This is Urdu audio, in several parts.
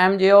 MJO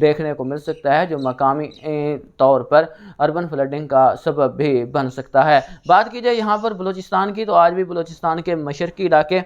دیکھنے کو مل سکتا ہے، جو مقامی طور پر اربن فلڈنگ کا سبب بھی بن سکتا ہے۔ بات کی جائے یہاں پر بلوچستان کی، تو آج بھی بلوچستان کے مشرقی علاقے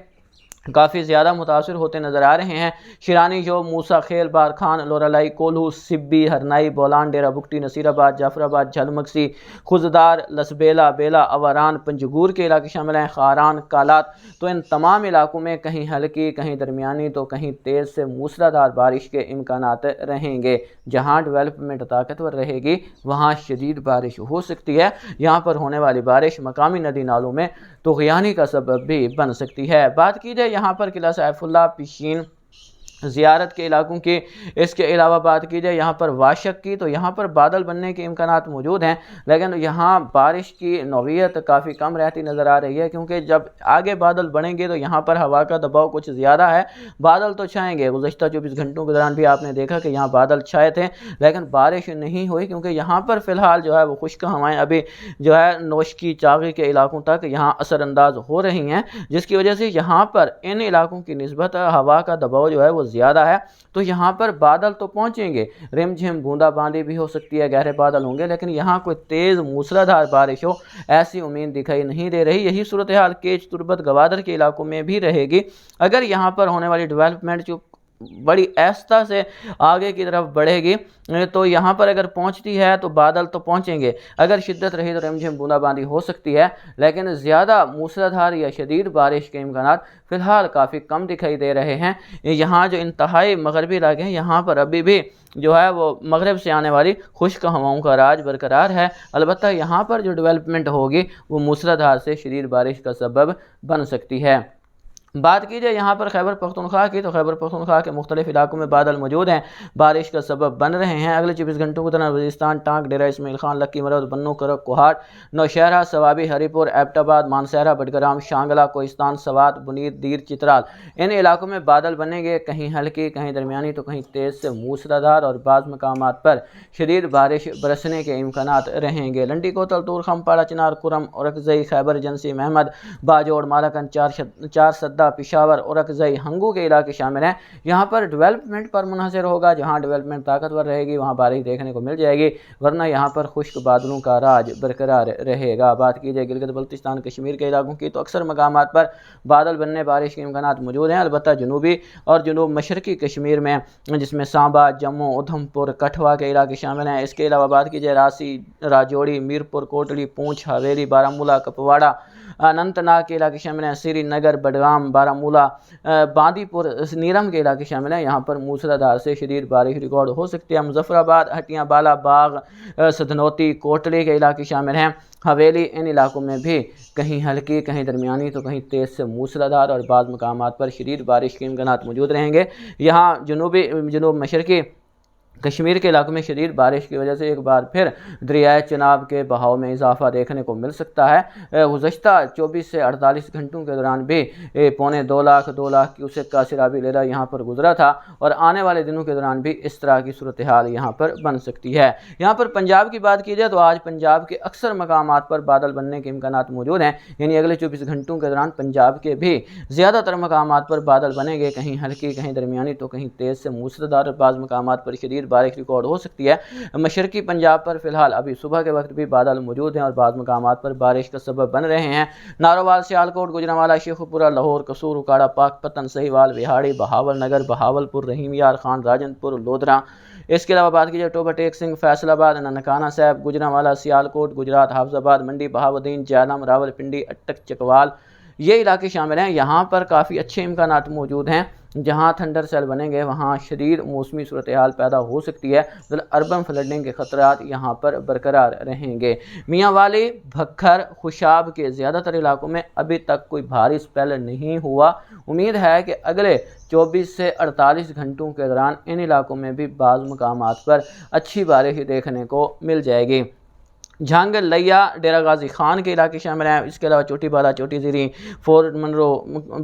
کافی زیادہ متاثر ہوتے نظر آ رہے ہیں۔ شیرانی جو، موسیٰ خیل، بارکھان، لورالائی، کولہو، سبی، ہرنائی، بولان، ڈیرہ بگٹی، نصیر آباد، جعفر آباد، جھلمگسی، خزدار، لسبیلا، بیلا، اواران، پنجگور کے علاقے شامل ہیں، خاران، کالات۔ تو ان تمام علاقوں میں کہیں ہلکی، کہیں درمیانی تو کہیں تیز سے موسلادھار بارش کے امکانات رہیں گے۔ جہاں ڈیولپمنٹ طاقتور رہے گی وہاں شدید بارش ہو سکتی ہے۔ یہاں پر ہونے والی بارش مقامی ندی نالوں میں طغیانی کا سبب بھی بن سکتی ہے۔ بات کی جائے یہاں پر قلعہ سیف اللہ، پیشین، زیارت کے علاقوں کی، اس کے علاوہ بات کی جائے یہاں پر واشک کی، تو یہاں پر بادل بننے کے امکانات موجود ہیں، لیکن یہاں بارش کی نوعیت کافی کم رہتی نظر آ رہی ہے، کیونکہ جب آگے بادل بنیں گے تو یہاں پر ہوا کا دباؤ کچھ زیادہ ہے، بادل تو چھائیں گے۔ گزشتہ 24 گھنٹوں کے دوران بھی آپ نے دیکھا کہ یہاں بادل چھائے تھے لیکن بارش نہیں ہوئی، کیونکہ یہاں پر فی الحال جو ہے وہ خشک ہوائیں ابھی جو ہے نوشکی، چاغی کے علاقوں تک یہاں اثر انداز ہو رہی ہیں، جس کی وجہ سے یہاں پر ان علاقوں کی نسبت ہوا کا دباؤ جو ہے وہ زیادہ ہے، تو یہاں پر بادل تو پہنچیں گے، رم جھم بوندا باندی بھی ہو سکتی ہے، گہرے بادل ہوں گے، لیکن یہاں کوئی تیز موسلادھار بارش ہو ایسی امید دکھائی نہیں دے رہی۔ یہی صورتحال کیچ، تربت، گوادر کے علاقوں میں بھی رہے گی۔ اگر یہاں پر ہونے والی ڈیولپمنٹ جو بڑی آہستہ سے آگے کی طرف بڑھے گی تو یہاں پر اگر پہنچتی ہے تو بادل تو پہنچیں گے، اگر شدت رہی تو رم جھم بوندا باندی ہو سکتی ہے، لیکن زیادہ موسلادھار یا شدید بارش کے امکانات فی الحال کافی کم دکھائی دے رہے ہیں۔ یہاں جو انتہائی مغربی علاقے ہیں یہاں پر ابھی بھی جو ہے وہ مغرب سے آنے والی خشک ہواؤں کا راج برقرار ہے، البتہ یہاں پر جو ڈیولپمنٹ ہوگی وہ موسلادھار سے شدید بارش کا سبب بن سکتی ہے۔ بات کی جائے یہاں پر خیبر پختونخوا کی، تو خیبر پختونخوا کے مختلف علاقوں میں بادل موجود ہیں، بارش کا سبب بن رہے ہیں۔ اگلے 24 گھنٹوں کے دوران وزیرستان، ٹانک، ڈیرہ اسماعیل خان، لکی مرود، بنو، کرک، کوہاٹ، نوشہرہ، سوابی، ہری پور، ایبٹ آباد، مانسہرہ، بٹگرام، شانگلہ، کوہستان، سوات، بنیر، دیر، چترال، ان علاقوں میں بادل بنیں گے، کہیں ہلکی، کہیں درمیانی تو کہیں تیز سے موسلادھار، اور بعض مقامات پر شدید بارش برسنے کے امکانات رہیں گے۔ لنڈی کوتل، طور، خمپاڑہ، چنار، کرم، اورکزئی، خیبر ایجنسی، محمد، باجوڑ، مالاکنڈ، چار سدہ، پشاور، اورکزئی، ہنگو کے علاقے شامل ہیں۔ یہاں پر ڈیولپمنٹ پر منحصر ہوگا، جہاں ڈیولپمنٹ طاقتور رہے گی وہاں بارش دیکھنے کو مل جائے گی، ورنہ یہاں پر خشک بادلوں کا راج برقرار رہے گا۔ بات کی جائے گلگت بلتستان، کشمیر کے علاقوں کی، تو اکثر مقامات پر بادل بننے، بارش کے امکانات موجود ہیں، البتہ جنوبی اور جنوب مشرقی کشمیر میں، جس میں سانبا، جموں، ادھم پور، کٹھوا کے علاقے شامل ہیں۔ اس کے علاوہ بات کی جائے راسی، راجوڑی، میرپور، کوٹلی، پونچھ، حویلی، بارہمولہ، کپواڑہ، اننت ناگ کے علاقے شامل ہیں، سری نگر، بڈگام، بارہمولہ، باندی پور، نیرم کے علاقے شامل ہیں۔ یہاں پر موسلادھار سے شدید بارش ریکارڈ ہو سکتی ہے۔ مظفر آباد، ہٹیاں، بالا باغ، سدھنوتی، کوٹلی کے علاقے شامل ہیں، حویلی، ان علاقوں میں بھی کہیں ہلکی، کہیں درمیانی تو کہیں تیز سے موسلادھار اور بعض مقامات پر شدید بارش کے امکانات موجود رہیں گے۔ یہاں جنوب مشرقی کشمیر کے علاقوں میں شدید بارش کی وجہ سے ایک بار پھر دریائے چناب کے بہاؤ میں اضافہ دیکھنے کو مل سکتا ہے۔ گزشتہ 24 سے 48 گھنٹوں کے دوران بھی 2.25 لاکھ کیوسک کا سیلابی لیرا یہاں پر گزرا تھا، اور آنے والے دنوں کے دوران بھی اس طرح کی صورتحال یہاں پر بن سکتی ہے۔ یہاں پر پنجاب کی بات کی جائے تو آج پنجاب کے اکثر مقامات پر بادل بننے کے امکانات موجود ہیں، یعنی اگلے 24 گھنٹوں کے دوران پنجاب کے بھی زیادہ تر مقامات پر بادل بنیں گے، کہیں ہلکی، کہیں درمیانی تو کہیں تیز سے موسلادھار، بعض مقامات پر شدید بارش ریکارڈ ہو سکتی ہے۔ مشرقی پنجاب پر فی الحال ابھی صبح کے وقت بھی بادل موجود ہیں اور بعض مقامات پر بارش کا سبب بن رہے ہیں۔ نارووال، سیالکوٹ، گوجرانوالا، شیخوپورہ، لاہور، قصور، اکاڑا، پاک پتن، سہیوال، وہاڑی، بہاول نگر، بہاولپور، رحیم یار خان، راجن پور، لودھرا۔ اس کے علاوہ بات کی جائے ٹوبہ ٹیک سنگھ، فیصل آباد، ننکانہ صاحب، گوجرانوالا، سیالکوٹ، گجرات، حافظ آباد، منڈی، بہاودین، جہلم، راول پنڈی، اٹک، چکوال، یہ علاقے شامل ہیں۔ یہاں پر کافی اچھے امکانات موجود ہیں، جہاں تھنڈر سیل بنیں گے وہاں شدید موسمی صورتحال پیدا ہو سکتی ہے، اربن فلڈنگ کے خطرات یہاں پر برقرار رہیں گے۔ میاں والی، بھکھر، خوشاب کے زیادہ تر علاقوں میں ابھی تک کوئی بھاری اسپیل نہیں ہوا، امید ہے کہ اگلے 24 سے 48 گھنٹوں کے دوران ان علاقوں میں بھی بعض مقامات پر اچھی بارش دیکھنے کو مل جائے گی۔ جھنگ لیا ڈیرہ غازی خان کے علاقے شامل ہیں، اس کے علاوہ چوٹی بالا، چوٹی زیری، فورٹ منرو،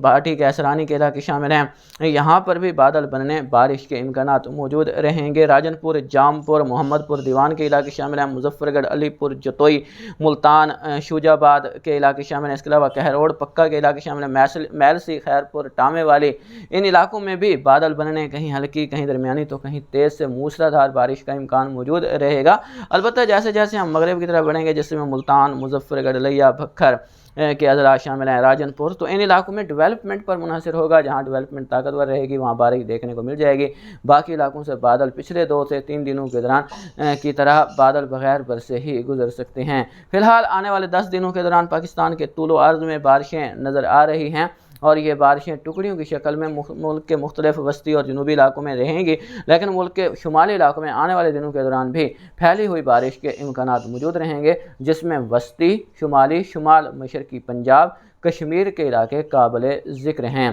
بھاٹی کیسرانی کے علاقے شامل ہیں۔ یہاں پر بھی بادل بننے بارش کے امکانات موجود رہیں گے۔ راجن پور، جام پور، محمد پور دیوان کے علاقے شامل ہیں۔ مظفر گڑھ، علی پور، جتوئی، ملتان، شوجہ آباد کے علاقے شامل ہیں۔ اس کے علاوہ کہروڑ، پکا کے علاقے شامل ہیں۔ میلسی، خیرپور، ٹامے والی، ان علاقوں میں بھی بادل بننے کہیں ہلکی، کہیں درمیانی تو کہیں تیز سے موسلادھار بارش کا امکان موجود رہے گا۔ البتہ جیسے جیسے ہم مغرب کی طرف بڑھیں گے، جس میں ملتان، مظفر گڑھ، لیا، بھکھر کے اضلاع شامل ہیں، راجن پور، تو ان علاقوں میں ڈیولپمنٹ پر منحصر ہوگا۔ جہاں ڈیولپمنٹ طاقتور رہے گی وہاں بارش دیکھنے کو مل جائے گی۔ باقی علاقوں سے بادل پچھلے 2 سے 3 دنوں کے دوران کی طرح بادل بغیر برسے ہی گزر سکتے ہیں۔ فی الحال آنے والے 10 دنوں کے دوران پاکستان کے طول و عرض میں بارشیں نظر آ رہی ہیں، اور یہ بارشیں ٹکڑیوں کی شکل میں ملک کے مختلف وسطی اور جنوبی علاقوں میں رہیں گی، لیکن ملک کے شمالی علاقوں میں آنے والے دنوں کے دوران بھی پھیلی ہوئی بارش کے امکانات موجود رہیں گے، جس میں وسطی، شمالی، شمال مشرقی پنجاب، کشمیر کے علاقے قابل ذکر ہیں۔